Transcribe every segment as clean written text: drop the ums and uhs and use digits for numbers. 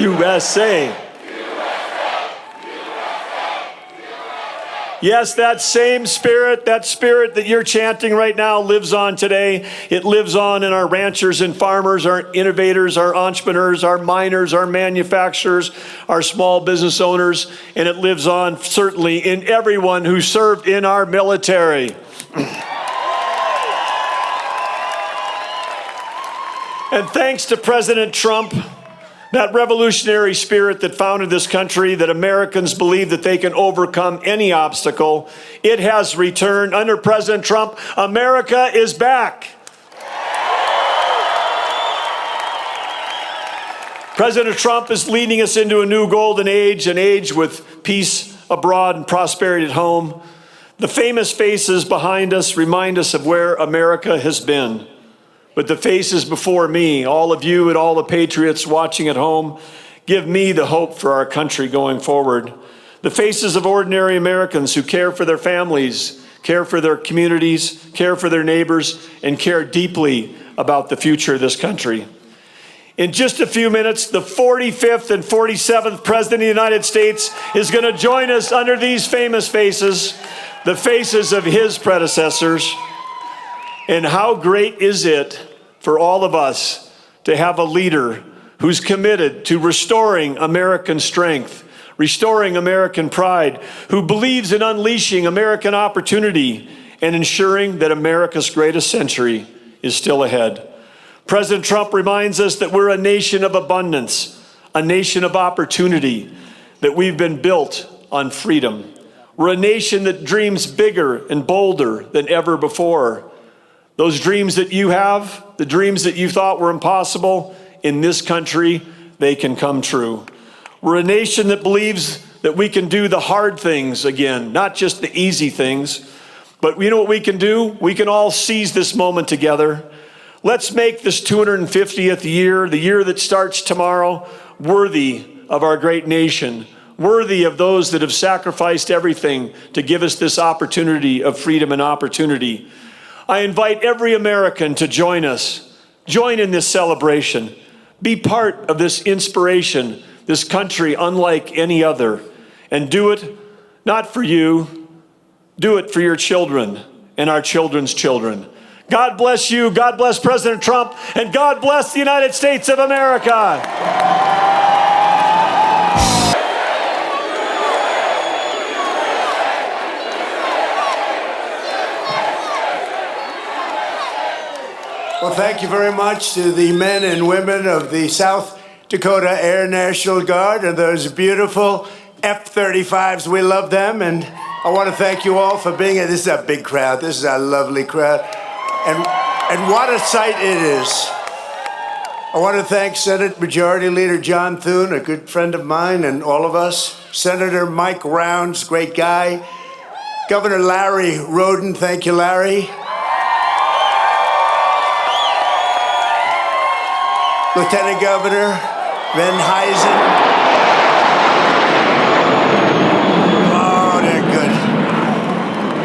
USA. Yes, that same spirit, that spirit that you're chanting right now lives on today. It lives on in our ranchers and farmers, our innovators, our entrepreneurs, our miners, our manufacturers, our small business owners, and it lives on certainly in everyone who served in our military. And thanks to President Trump, that revolutionary spirit that founded this country, that Americans believe that they can overcome any obstacle, it has returned. Under President Trump, America is back. President Trump is leading us into a new golden age, an age with peace abroad and prosperity at home. The famous faces behind us remind us of where America has been. But the faces before me, all of you and all the patriots watching at home, give me the hope for our country going forward. The faces of ordinary Americans who care for their families, care for their communities, care for their neighbors, and care deeply about the future of this country. In just a few minutes, the 45th and 47th President of the United States is going to join us under these famous faces, the faces of his predecessors. And how great is it for all of us to have a leader who's committed to restoring American strength, restoring American pride, who believes in unleashing American opportunity and ensuring that America's greatest century is still ahead. President Trump reminds us that we're a nation of abundance, a nation of opportunity, that we've been built on freedom. We're a nation that dreams bigger and bolder than ever before. Those dreams that you have, the dreams that you thought were impossible, in this country, they can come true. We're a nation that believes that we can do the hard things again, not just the easy things. But you know what we can do? We can all seize this moment together. Let's make this 250th year, the year that starts tomorrow, worthy of our great nation, worthy of those that have sacrificed everything to give us this opportunity of freedom and opportunity. I invite every American to join us, join in this celebration, be part of this inspiration, this country unlike any other, and do it not for you, do it for your children and our children's children. God bless you, God bless President Trump, and God bless the United States of America. Well, thank you very much to the men and women of the South Dakota Air National Guard and those beautiful F-35s. We love them, and I want to thank you all for being here. This is a big crowd. This is a lovely crowd, and what a sight it is. I want to thank Senate Majority Leader John Thune, a good friend of mine, and all of us. Senator Mike Rounds, great guy. Governor Larry Roden, thank you, Larry. Lieutenant Governor Van Huysen. Oh, they're good.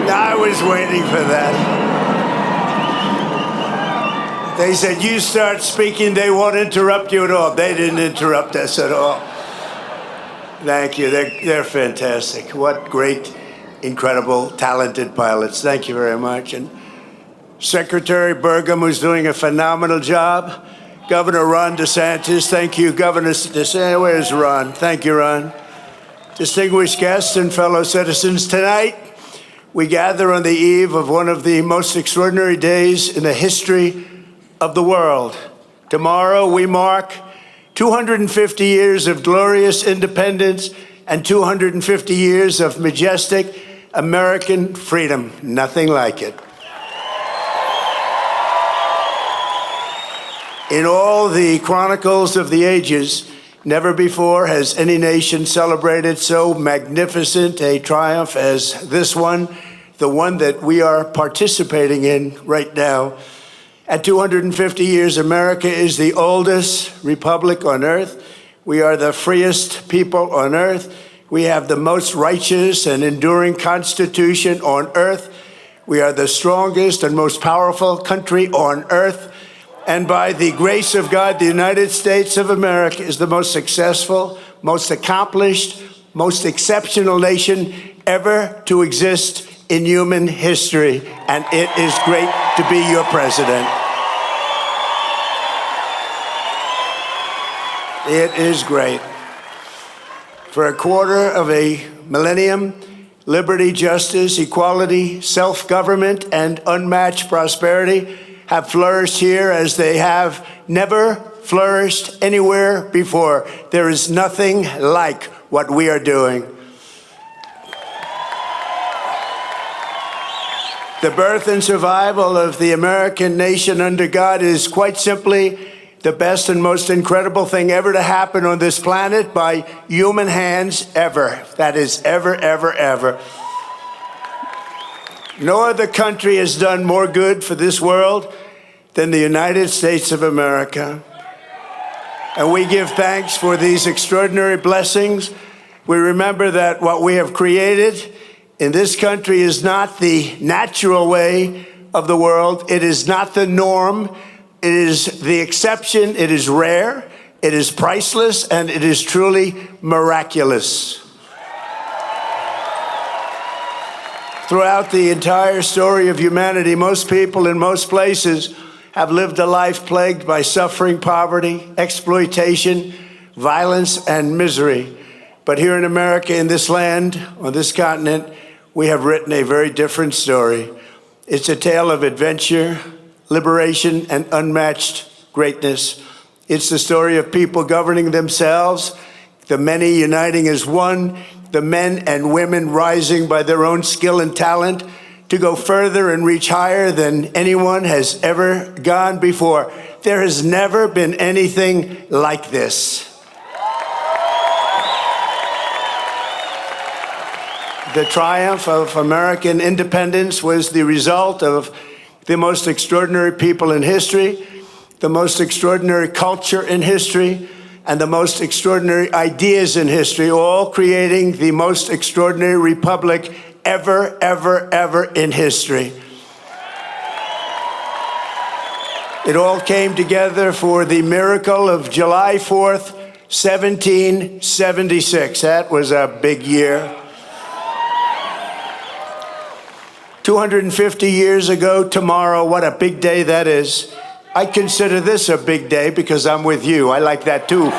I was waiting for that. They said, you start speaking, they won't interrupt you at all. They didn't interrupt us at all. Thank you. They're fantastic. What great, incredible, talented pilots. Thank you very much. And Secretary Burgum, who's doing a phenomenal job. Governor Ron DeSantis, thank you. Governor DeSantis, where's Ron? Thank you, Ron. Distinguished guests and fellow citizens, tonight we gather on the eve of one of the most extraordinary days in the history of the world. Tomorrow we mark 250 years of glorious independence and 250 years of majestic American freedom. Nothing like it. In all the chronicles of the ages, never before has any nation celebrated so magnificent a triumph as this one, the one that we are participating in right now. At 250 years, America is the oldest republic on earth. We are the freest people on earth. We have the most righteous and enduring constitution on earth. We are the strongest and most powerful country on earth. And by the grace of God, the United States of America is the most successful, most accomplished, most exceptional nation ever to exist in human history. And it is great to be your president. It is great. For a quarter of a millennium, liberty, justice, equality, self-government, and unmatched prosperity have flourished here as they have never flourished anywhere before. There is nothing like what we are doing. The birth and survival of the American nation under God is quite simply the best and most incredible thing ever to happen on this planet by human hands ever. That is ever, ever, ever. No other country has done more good for this world than the United States of America. And we give thanks for these extraordinary blessings. We remember that what we have created in this country is not the natural way of the world. It is not the norm. It is the exception. It is rare. It is priceless, and it is truly miraculous. Throughout the entire story of humanity, most people in most places have lived a life plagued by suffering, poverty, exploitation, violence, and misery. But here in America, in this land, on this continent, we have written a very different story. It's a tale of adventure, liberation, and unmatched greatness. It's the story of people governing themselves, the many uniting as one, the men and women rising by their own skill and talent to go further and reach higher than anyone has ever gone before. There has never been anything like this. The triumph of American independence was the result of the most extraordinary people in history, the most extraordinary culture in history, and the most extraordinary ideas in history, all creating the most extraordinary republic ever, ever, ever in history. It all came together for the miracle of July 4th, 1776. That was a big year. 250 years ago tomorrow, what a big day that is. I consider this a big day because I'm with you. I like that too.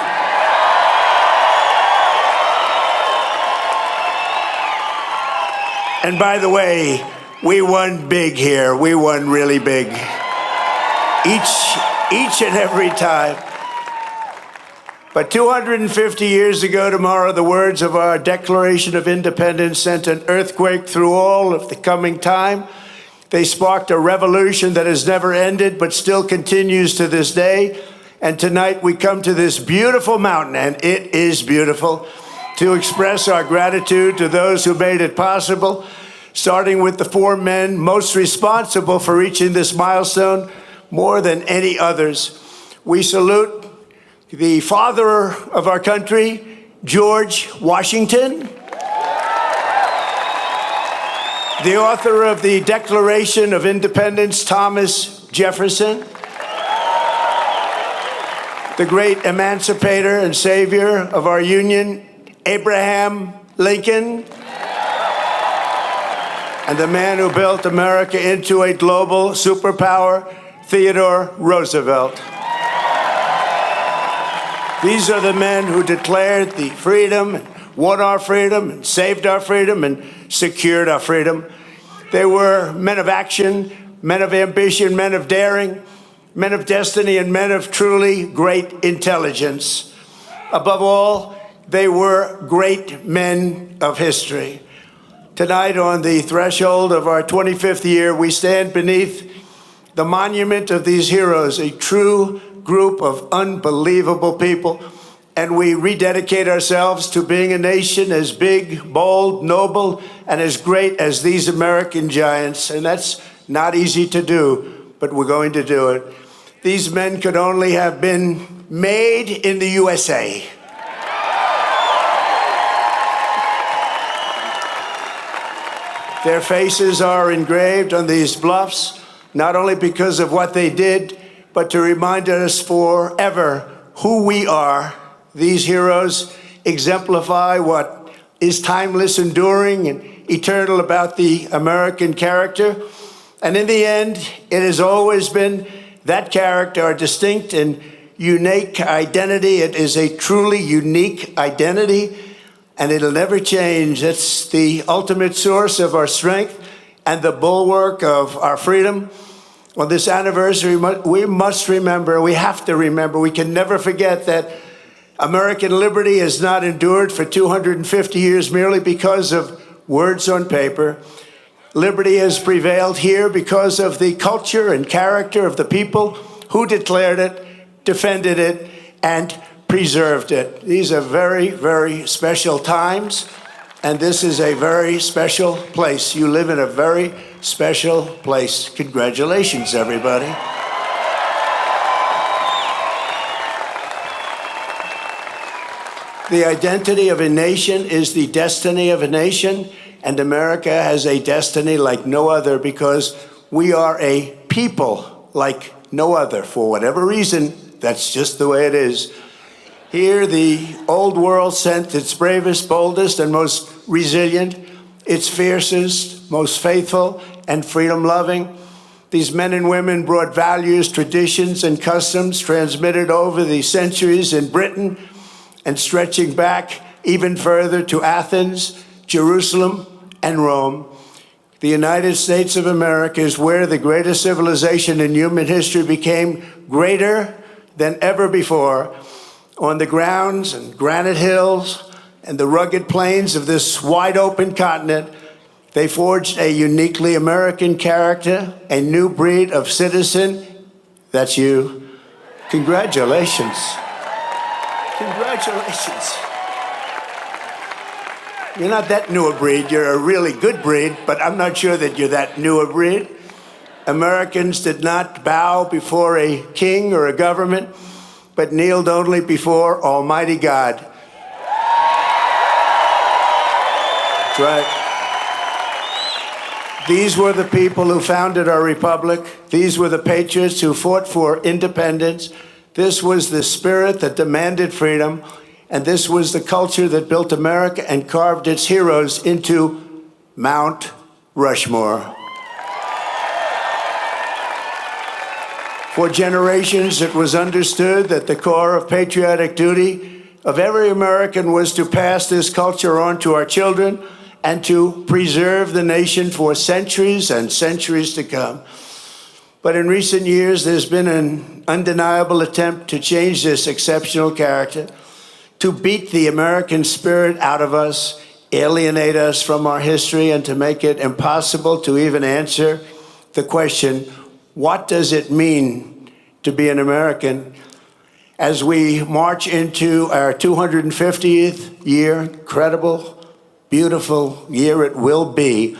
And by the way, we won big here. We won really big. Each and every time. But 250 years ago tomorrow, the words of our Declaration of Independence sent an earthquake through all of the coming time. They sparked a revolution that has never ended, but still continues to this day. And tonight we come to this beautiful mountain, and it is beautiful, to express our gratitude to those who made it possible, starting with the four men most responsible for reaching this milestone more than any others. We salute the father of our country, George Washington, the author of the Declaration of Independence, Thomas Jefferson, the great emancipator and savior of our union, Abraham Lincoln, and the man who built America into a global superpower, Theodore Roosevelt. These are the men who declared the freedom, and won our freedom, and saved our freedom, and secured our freedom. They were men of action, men of ambition, men of daring, men of destiny, and men of truly great intelligence. Above all, they were great men of history. Tonight, on the threshold of our 25th year, we stand beneath the monument of these heroes, a true group of unbelievable people, and we rededicate ourselves to being a nation as big, bold, noble, and as great as these American giants. And that's not easy to do, but we're going to do it. These men could only have been made in the USA. Their faces are engraved on these bluffs, not only because of what they did, but to remind us forever who we are. These heroes exemplify what is timeless, enduring, and eternal about the American character. And in the end, it has always been that character, our distinct and unique identity. It is a truly unique identity, and it'll never change. It's the ultimate source of our strength and the bulwark of our freedom. On this anniversary, we must remember, we have to remember, we can never forget that American liberty has not endured for 250 years merely because of words on paper. Liberty has prevailed here because of the culture and character of the people who declared it, defended it, and preserved it. These are very, very special times, and this is a very special place. You live in a very special place. Congratulations, everybody. The identity of a nation is the destiny of a nation, and America has a destiny like no other because we are a people like no other. For whatever reason, that's just the way it is. Here, the old world sent its bravest, boldest, and most resilient, its fiercest, most faithful, and freedom-loving. These men and women brought values, traditions, and customs transmitted over the centuries in Britain and stretching back even further to Athens, Jerusalem, and Rome. The United States of America is where the greatest civilization in human history became greater than ever before. On the grounds and granite hills and the rugged plains of this wide-open continent, they forged a uniquely American character, a new breed of citizen. That's you. Congratulations. Congratulations. You're not that new a breed. You're a really good breed, but I'm not sure that you're that new a breed. Americans did not bow before a king or a government, but kneeled only before Almighty God. That's right. These were the people who founded our republic. These were the patriots who fought for independence. This was the spirit that demanded freedom. And this was the culture that built America and carved its heroes into Mount Rushmore. For generations, it was understood that the core of patriotic duty of every American was to pass this culture on to our children and to preserve the nation for centuries and centuries to come. But in recent years, there's been an undeniable attempt to change this exceptional character, to beat the American spirit out of us, alienate us from our history, and to make it impossible to even answer the question, what does it mean to be an American? As we march into our 250th year, incredible, beautiful year it will be,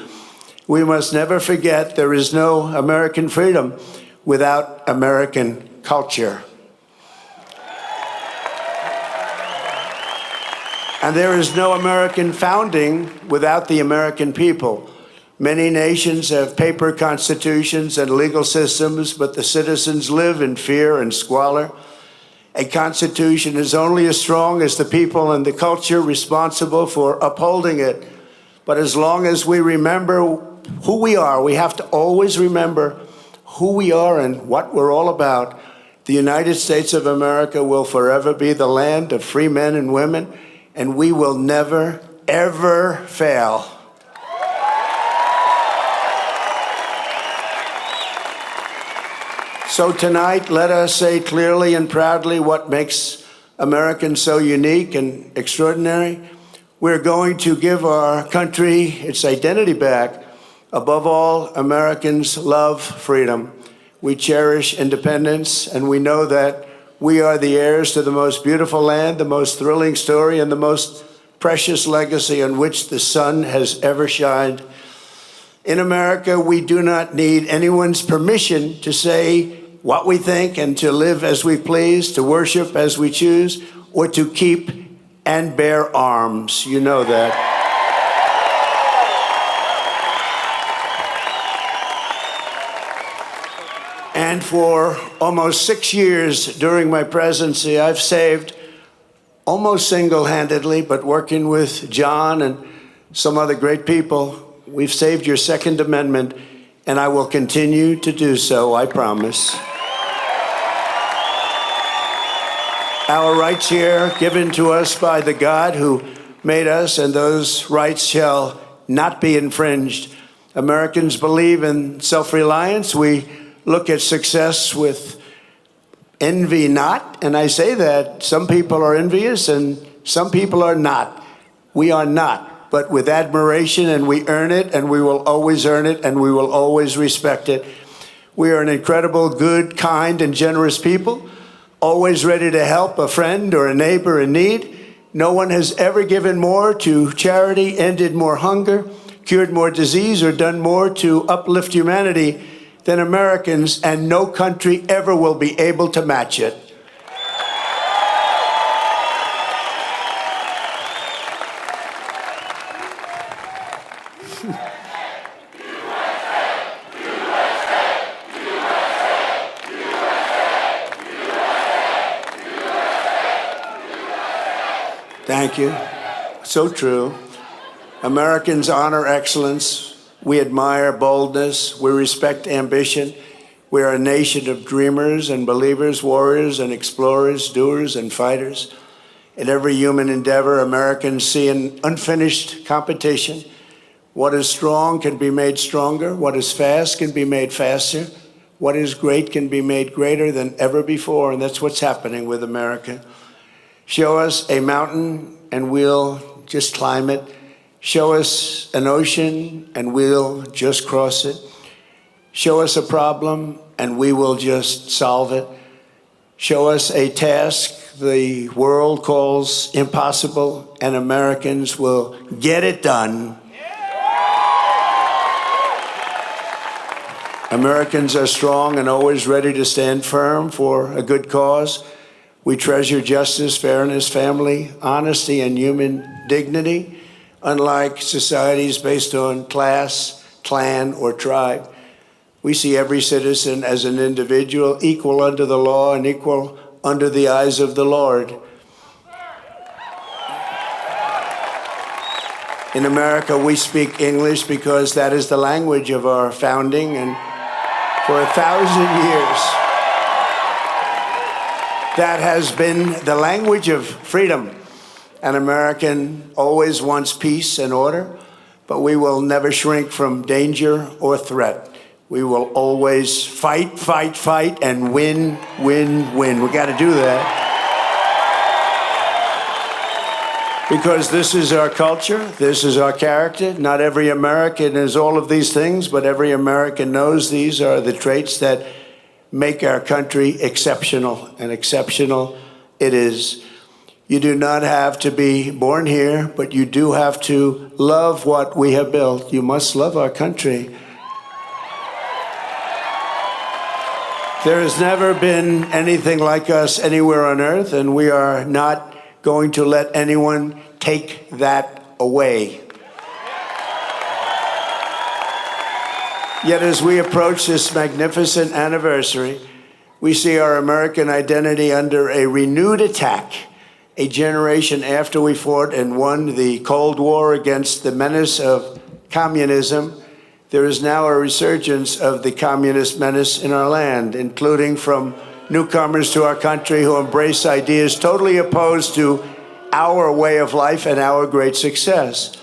we must never forget there is no American freedom without American culture. And there is no American founding without the American people. Many nations have paper constitutions and legal systems, but the citizens live in fear and squalor. A constitution is only as strong as the people and the culture responsible for upholding it. But as long as we remember who we are, we have to always remember who we are and what we're all about. The United States of America will forever be the land of free men and women, and we will never, ever fail. So tonight, let us say clearly and proudly what makes Americans so unique and extraordinary. We're going to give our country its identity back. Above all, Americans love freedom. We cherish independence, and we know that we are the heirs to the most beautiful land, the most thrilling story, and the most precious legacy on which the sun has ever shined. In America, we do not need anyone's permission to say what we think and to live as we please, to worship as we choose, or to keep and bear arms. You know that. And for almost 6 years during my presidency, I've saved almost single-handedly, but working with John and some other great people, we've saved your Second Amendment, and I will continue to do so, I promise. Our rights here given to us by the God who made us, and those rights shall not be infringed. Americans believe in self-reliance. We look at success with envy not, and I say that some people are envious and some people are not. We are not, but with admiration, and we earn it, and we will always earn it, and we will always respect it. We are an incredible, good, kind, and generous people, always ready to help a friend or a neighbor in need. No one has ever given more to charity, ended more hunger, cured more disease, or done more to uplift humanity than Americans, and no country ever will be able to match it. Thank you. So true. Americans honor excellence. We admire boldness. We respect ambition. We are a nation of dreamers and believers, warriors and explorers, doers and fighters. In every human endeavor, Americans see an unfinished competition. What is strong can be made stronger. What is fast can be made faster. What is great can be made greater than ever before, and that's what's happening with America. Show us a mountain, and we'll just climb it. Show us an ocean, and we'll just cross it. Show us a problem, and we will just solve it. Show us a task the world calls impossible, and Americans will get it done. Americans are strong and always ready to stand firm for a good cause. We treasure justice, fairness, family, honesty, and human dignity, unlike societies based on class, clan, or tribe. We see every citizen as an individual, equal under the law and equal under the eyes of the Lord. In America, we speak English because that is the language of our founding, and for 1,000 years, that has been the language of freedom. An American always wants peace and order, but we will never shrink from danger or threat. We will always fight, fight, fight, and win, win, win. We got to do that. Because this is our culture, this is our character. Not every American is all of these things, but every American knows these are the traits that make our country exceptional, and exceptional it is. You do not have to be born here, but you do have to love what we have built. You must love our country. There has never been anything like us anywhere on earth, and we are not going to let anyone take that away. Yet as we approach this magnificent anniversary, we see our American identity under a renewed attack. A generation after we fought and won the Cold War against the menace of communism, there is now a resurgence of the communist menace in our land, including from newcomers to our country who embrace ideas totally opposed to our way of life and our great success.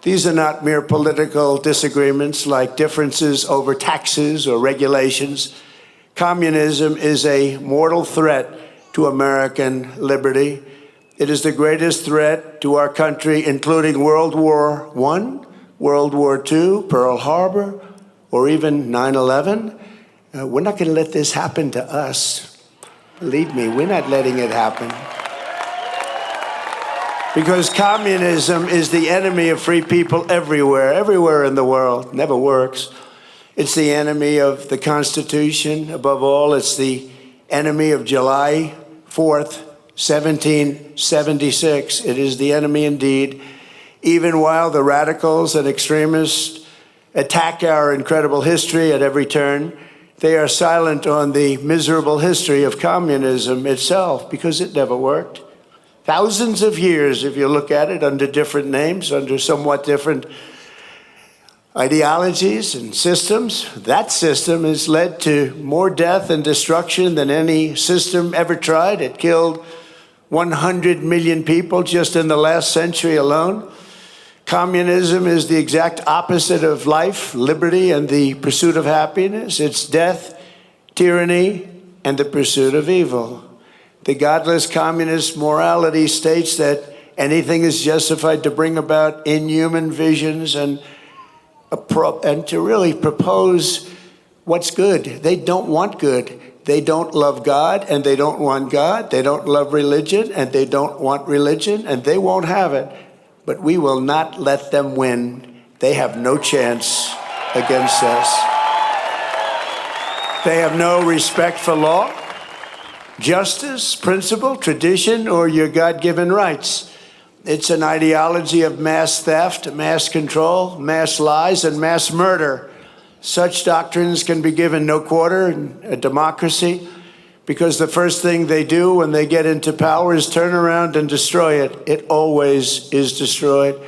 These are not mere political disagreements like differences over taxes or regulations. Communism is a mortal threat to American liberty. It is the greatest threat to our country, including World War I, World War II, Pearl Harbor, or even 9/11. We're not going to let this happen to us. Believe me, we're not letting it happen. Because communism is the enemy of free people everywhere, everywhere in the world. Never works. It's the enemy of the Constitution. Above all, it's the enemy of July 4th, 1776. It is the enemy indeed. Even while the radicals and extremists attack our incredible history at every turn, They are silent on the miserable history of communism itself because it never worked. Thousands of years, if you look at it, under different names, under somewhat different ideologies and systems, that system has led to more death and destruction than any system ever tried. It killed 100 million people just in the last century alone. Communism is the exact opposite of life, liberty, and the pursuit of happiness. It's death, tyranny, and the pursuit of evil. The godless communist morality states that anything is justified to bring about inhuman visions and to really propose what's good. They don't want good. They don't love God, and they don't want God. They don't love religion, and they don't want religion, and they won't have it. But we will not let them win. They have no chance against us. They have no respect for law, justice, principle, tradition, or your God-given rights. It's an ideology of mass theft, mass control, mass lies, and mass murder. Such doctrines can be given no quarter in a democracy because the first thing they do when they get into power is turn around and destroy it. It always is destroyed,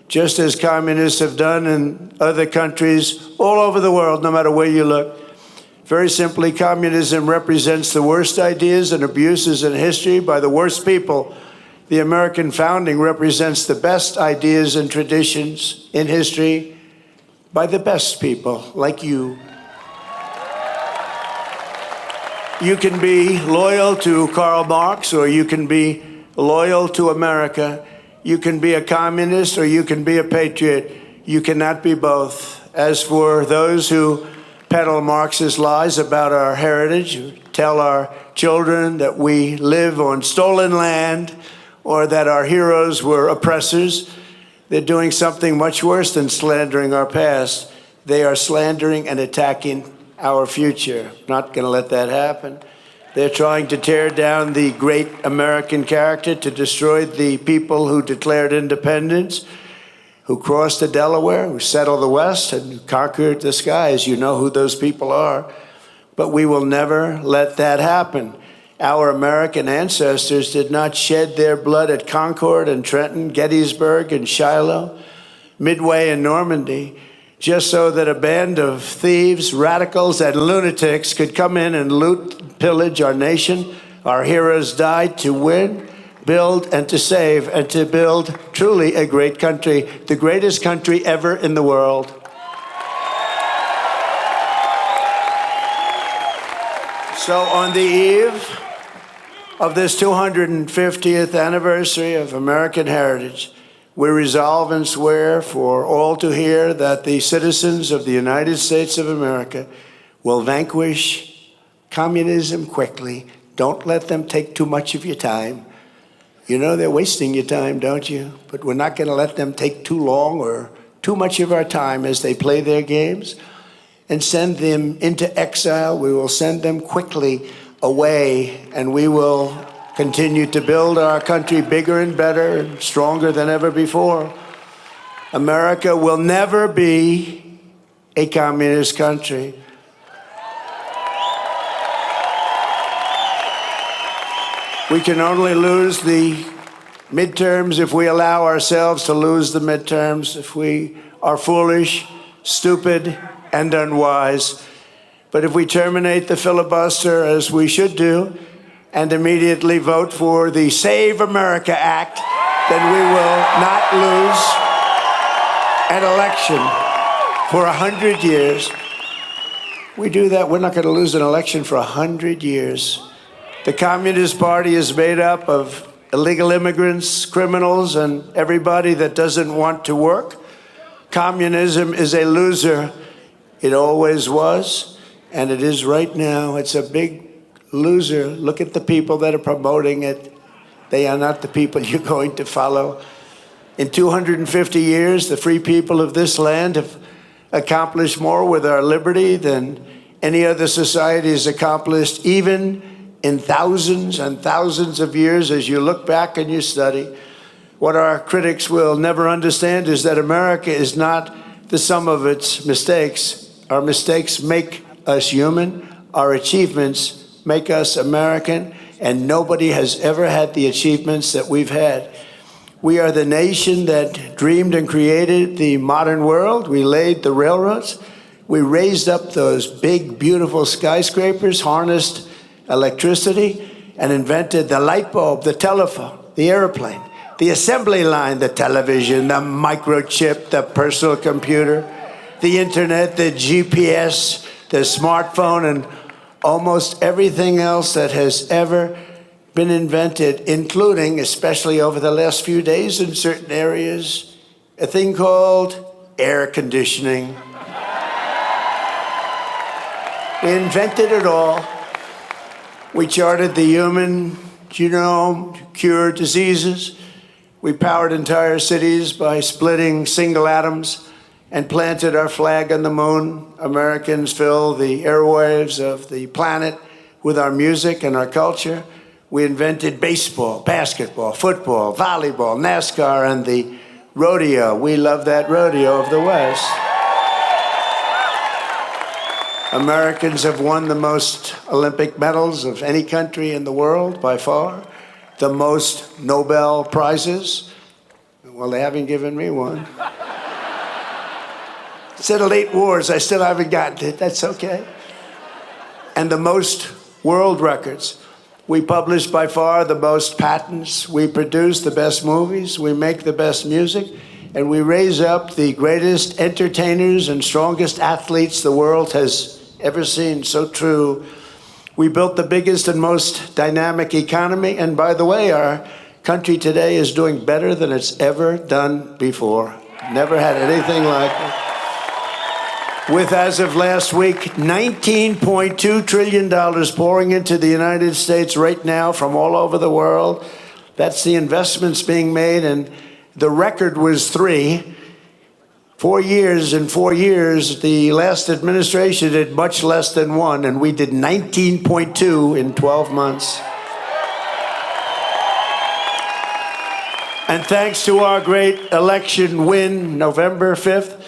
just as communists have done in other countries all over the world, no matter where you look. Very simply, communism represents the worst ideas and abuses in history by the worst people. The American founding represents the best ideas and traditions in history by the best people like you. You can be loyal to Karl Marx, or you can be loyal to America. You can be a communist, or you can be a patriot. You cannot be both. As for those who peddle Marxist lies about our heritage, who tell our children that we live on stolen land, or that our heroes were oppressors, they're doing something much worse than slandering our past. They are slandering and attacking our future. Not going to let that happen. They're trying to tear down the great American character, to destroy the people who declared independence, who crossed the Delaware, who settled the West, and conquered the skies. You know who those people are. But we will never let that happen. Our American ancestors did not shed their blood at Concord and Trenton, Gettysburg and Shiloh, Midway and Normandy, just so that a band of thieves, radicals, and lunatics could come in and loot and pillage our nation. Our heroes died to win, build, and to save, and to build truly a great country, the greatest country ever in the world. So on the eve of this 250th anniversary of American heritage, we resolve and swear for all to hear that the citizens of the United States of America will vanquish communism quickly. Don't let them take too much of your time. You know they're wasting your time, don't you? But we're not going to let them take too long or too much of our time as they play their games and send them into exile. We will send them quickly away, and we will continue to build our country bigger and better and stronger than ever before. America will never be a communist country. We can only lose the midterms if we allow ourselves to lose the midterms, if we are foolish, stupid, and unwise. But if we terminate the filibuster, as we should do, and immediately vote for the Save America Act, then we will not lose an election for 100 years. We do that, we're not going to lose an election for 100 years. The Communist Party is made up of illegal immigrants, criminals, and everybody that doesn't want to work. Communism is a loser. It always was, and it is right now. It's a big loser. Look at the people that are promoting it. They are not the people you're going to follow. In 250 years, the free people of this land have accomplished more with our liberty than any other society has accomplished, even in thousands and thousands of years. As you look back and you study, what our critics will never understand is that America is not the sum of its mistakes. Our mistakes make us human. Our achievements make us American, and nobody has ever had the achievements that we've had. We are the nation that dreamed and created the modern world. We laid the railroads. We raised up those big, beautiful skyscrapers, harnessed electricity, and invented the light bulb, the telephone, the airplane, the assembly line, the television, the microchip, the personal computer, the internet, the GPS, the smartphone, and almost everything else that has ever been invented, including, especially over the last few days in certain areas, a thing called air conditioning. We invented it all. We charted the human genome to cure diseases. We powered entire cities by splitting single atoms and planted our flag on the moon. Americans fill the airwaves of the planet with our music and our culture. We invented baseball, basketball, football, volleyball, NASCAR, and the rodeo. We love that rodeo of the West. Americans have won the most Olympic medals of any country in the world by far, the most Nobel Prizes. Well, they haven't given me one. Settled 8 wars, I still haven't gotten it. That's okay. And the most world records. We publish by far the most patents. We produce the best movies. We make the best music. And we raise up the greatest entertainers and strongest athletes the world has ever seen. So true. We built the biggest and most dynamic economy. And by the way, our country today is doing better than it's ever done before. Never had anything like it. With, as of last week, $19.2 trillion pouring into the United States right now from all over the world. That's the investments being made, and the record was 3. 4 years, in 4 years, the last administration did much less than 1, and we did 19.2 in 12 months. And thanks to our great election win, November 5th,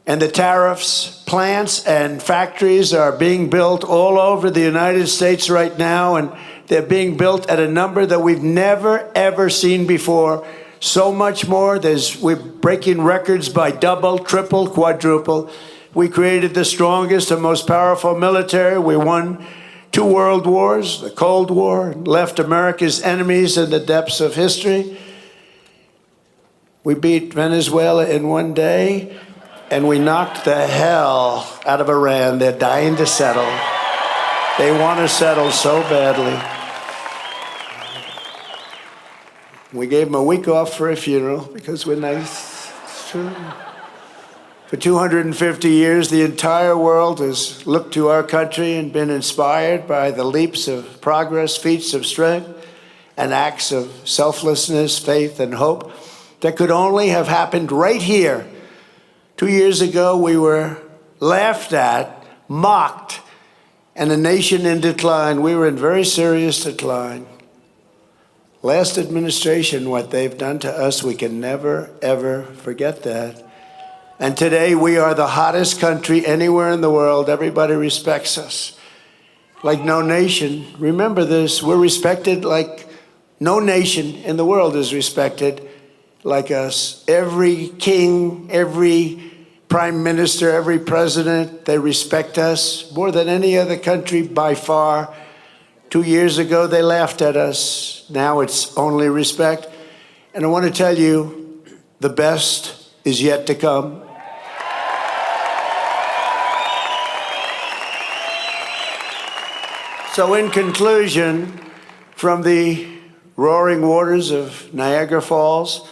and the tariffs, plants and factories are being built all over the United States right now, and they're being built at a number that we've never, ever seen before. So much more. We're breaking records by double, triple, quadruple. We created the strongest and most powerful military. We won 2 world wars, the Cold War, left America's enemies in the depths of history. We beat Venezuela in 1 day. And we knocked the hell out of Iran. They're dying to settle. They want to settle so badly. We gave them a week off for a funeral because we're nice. It's true. For 250 years, the entire world has looked to our country and been inspired by the leaps of progress, feats of strength, and acts of selflessness, faith, and hope that could only have happened right here. 2 years ago, we were laughed at, mocked, and a nation in decline. We were in very serious decline. Last administration, what they've done to us, we can never, ever forget that. And today, we are the hottest country anywhere in the world. Everybody respects us. Like no nation. Remember this, we're respected like no nation in the world is respected like us. Every king, every prime minister, every president, they respect us more than any other country by far. 2 years ago, they laughed at us. Now it's only respect. And I want to tell you, the best is yet to come. So in conclusion, from the roaring waters of Niagara Falls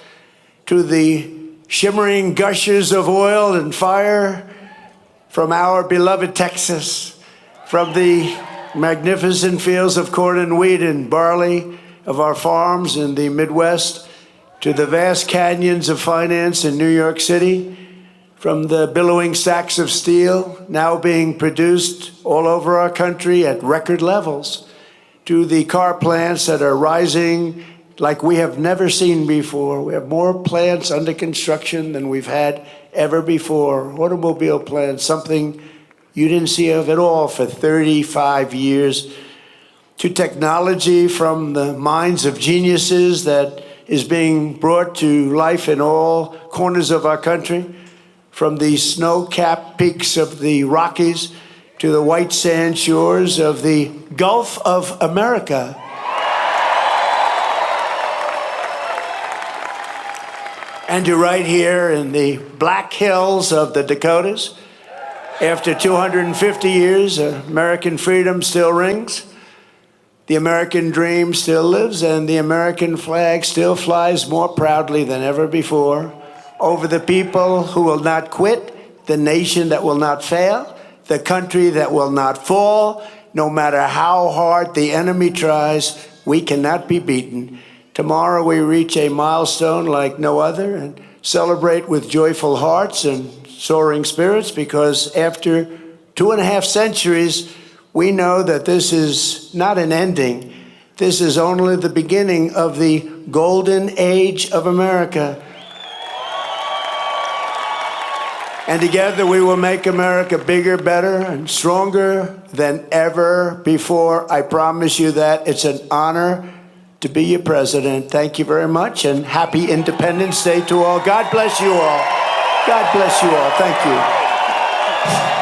to the shimmering gushes of oil and fire from our beloved Texas, from the magnificent fields of corn and wheat and barley of our farms in the Midwest, to the vast canyons of finance in New York City, from the billowing sacks of steel now being produced all over our country at record levels, to the car plants that are rising like we have never seen before. We have more plants under construction than we've had ever before. Automobile plants, something you didn't see of at all for 35 years, to technology from the minds of geniuses that is being brought to life in all corners of our country, from the snow-capped peaks of the Rockies to the white sand shores of the Gulf of America. And to right here in the Black Hills of the Dakotas, after 250 years, American freedom still rings, the American dream still lives, and the American flag still flies more proudly than ever before over the people who will not quit, the nation that will not fail, the country that will not fall. No matter how hard the enemy tries, we cannot be beaten. Tomorrow we reach a milestone like no other and celebrate with joyful hearts and soaring spirits, because after 2.5 centuries, we know that this is not an ending. This is only the beginning of the golden age of America. And together we will make America bigger, better, and stronger than ever before. I promise you that. It's an honor to be your president. Thank you very much, and happy Independence Day to all. God bless you all. God bless you all. Thank you.